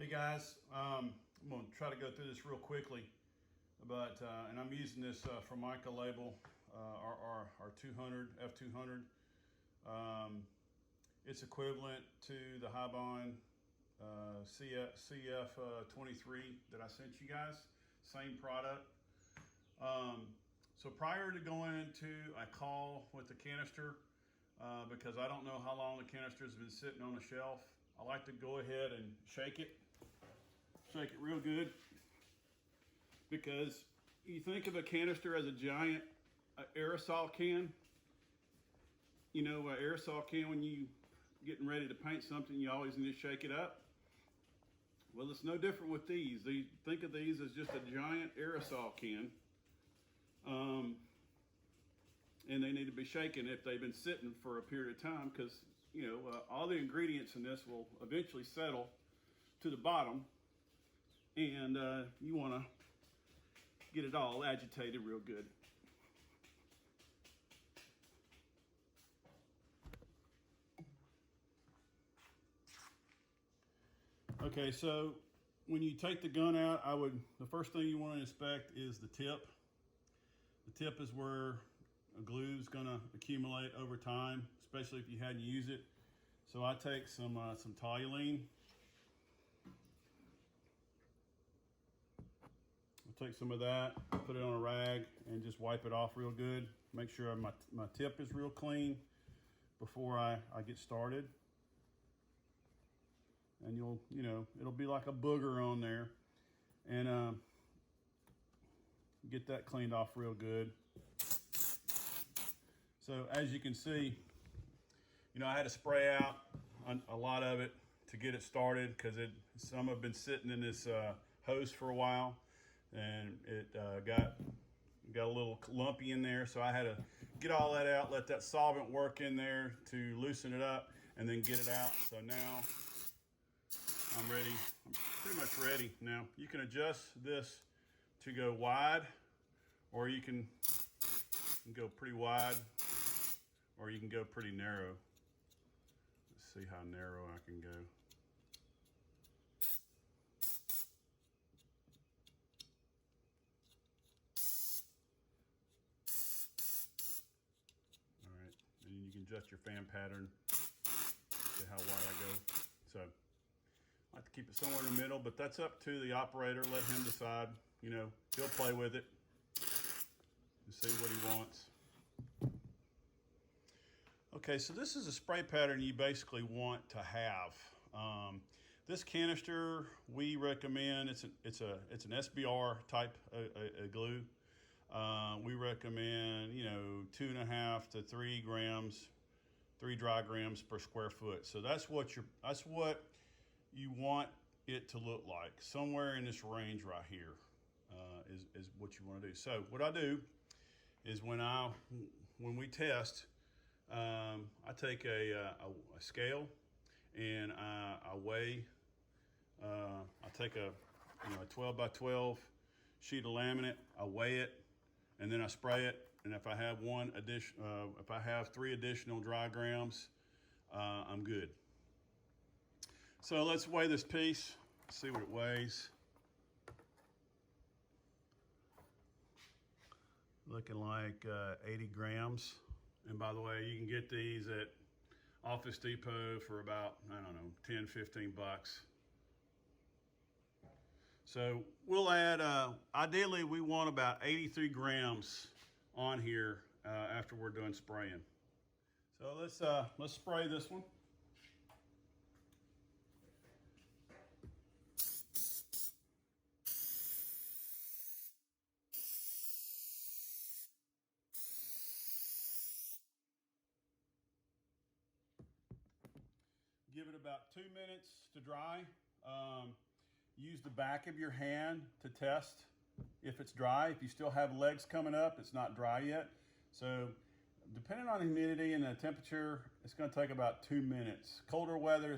Hey guys, I'm going to try to go through this real quickly, but and I'm using this Formica label, our 200 F200. It's equivalent to the Hybond CF23 that I sent you guys. Same product. So prior to going into a call with the canister, because I don't know how long the canister has been sitting on the shelf, I like to go ahead and shake it real good, because you think of a canister as a giant aerosol can. You know, an aerosol can, when you getting ready to paint something, you always need to shake it up. Well, it's no different with these. Think of these as just a giant aerosol can. And they need to be shaken if they've been sitting for a period of time, because you know all the ingredients in this will eventually settle to the bottom, and you want to get it all agitated real good. Okay, so when you take the gun out, the first thing you want to inspect is the tip. The tip is where a glue is going to accumulate over time, especially if you hadn't used it. So I take some toluene. I'll take some of that, put it on a rag, and just wipe it off real good. Make sure my tip is real clean before I get started. And it'll be like a booger on there, and get that cleaned off real good. So as you can see, I had to spray out a lot of it to get it started, because some have been sitting in this hose for a while, and it got a little lumpy in there. So I had to get all that out, let that solvent work in there to loosen it up, and then get it out. So now I'm ready. I'm pretty much ready. Now you can adjust this to go wide, or you can go pretty wide, or you can go pretty narrow. Let's see how narrow I can go. All right, and you can adjust your fan pattern, see how wide I go. So I like to keep it somewhere in the middle, but that's up to the operator. Let him decide. He'll play with it and see what he wants. Okay, so this is a spray pattern you basically want to have. This canister, we recommend, it's an SBR type glue. We recommend 2.5 to 3 grams, 3 dry grams per square foot. So that's what you want it to look like. Somewhere in this range right here is what you want to do. So what I do is when we test, I take a scale, and I weigh. I take a 12 by 12 sheet of laminate. I weigh it, and then I spray it. And if I have if I have 3 additional dry grams, I'm good. So let's weigh this piece. See what it weighs. Looking like 80 grams. And by the way, you can get these at Office Depot for about, I don't know, 10, 15 bucks. So we'll add, ideally we want about 83 grams on here after we're done spraying. So let's spray this one. Give it about 2 minutes to dry. Use the back of your hand to test if it's dry. If you still have legs coming up, it's not dry yet. So depending on the humidity and the temperature, it's going to take about 2 minutes. Colder weather,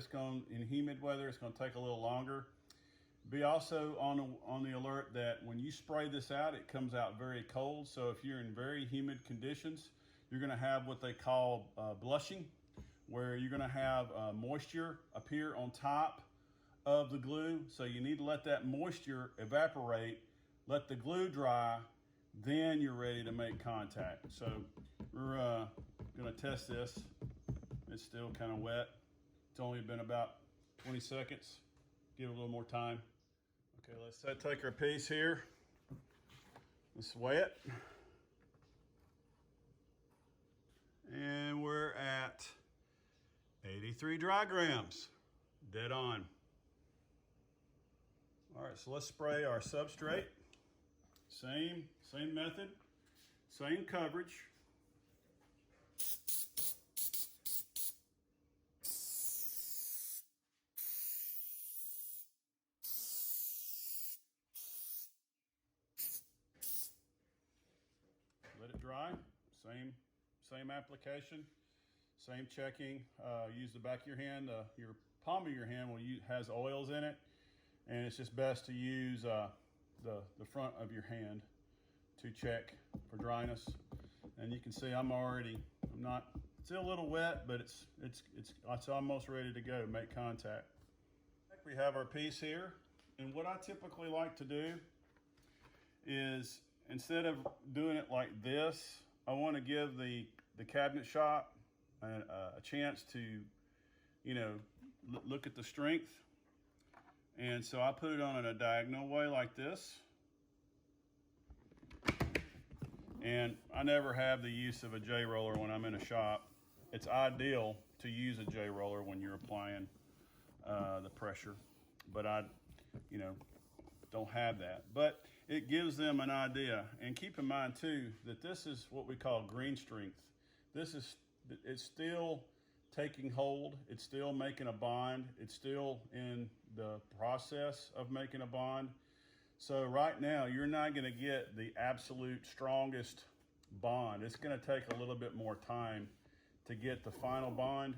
in humid weather, it's going to take a little longer. Be also on the alert that when you spray this out, it comes out very cold. So if you're in very humid conditions, you're going to have what they call blushing, where you're going to have moisture appear on top of the glue. So you need to let that moisture evaporate, let the glue dry, then you're ready to make contact. So we're gonna test this. It's still kind of wet. It's only been about 20 seconds. Give it a little more time. Okay, let's take our piece here. Let's weigh it. And we're at 83 dry grams, dead on. All right, so let's spray our substrate. Same method, same coverage. Let it dry, same application, same checking. Use the back of your hand, your palm of your hand has oils in it, and it's just best to use the front of your hand to check for dryness. And you can see it's still a little wet, but it's almost ready to go, make contact. We have our piece here, and what I typically like to do is, instead of doing it like this, I want to give the cabinet shop a chance to, look at the strength. And so I put it on in a diagonal way like this. And I never have the use of a J-roller when I'm in a shop. It's ideal to use a J-roller when you're applying the pressure, but I, don't have that. But it gives them an idea. And keep in mind too, that this is what we call green strength. It's still taking hold. It's still making a bond. It's still in the process of making a bond. So right now, you're not gonna get the absolute strongest bond. It's gonna take a little bit more time to get the final bond.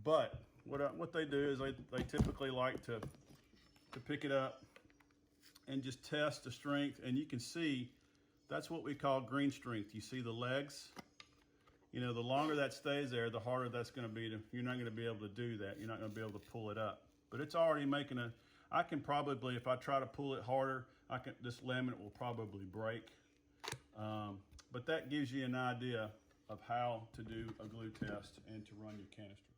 But what they do is they typically like to pick it up and just test the strength. And you can see, that's what we call green strength. You see the legs? The longer that stays there, the harder that's gonna be you're not gonna be able to do that. You're not gonna be able to pull it up. But it's already making I can probably, if I try to pull it harder, this laminate will probably break. But that gives you an idea of how to do a glue test and to run your canister.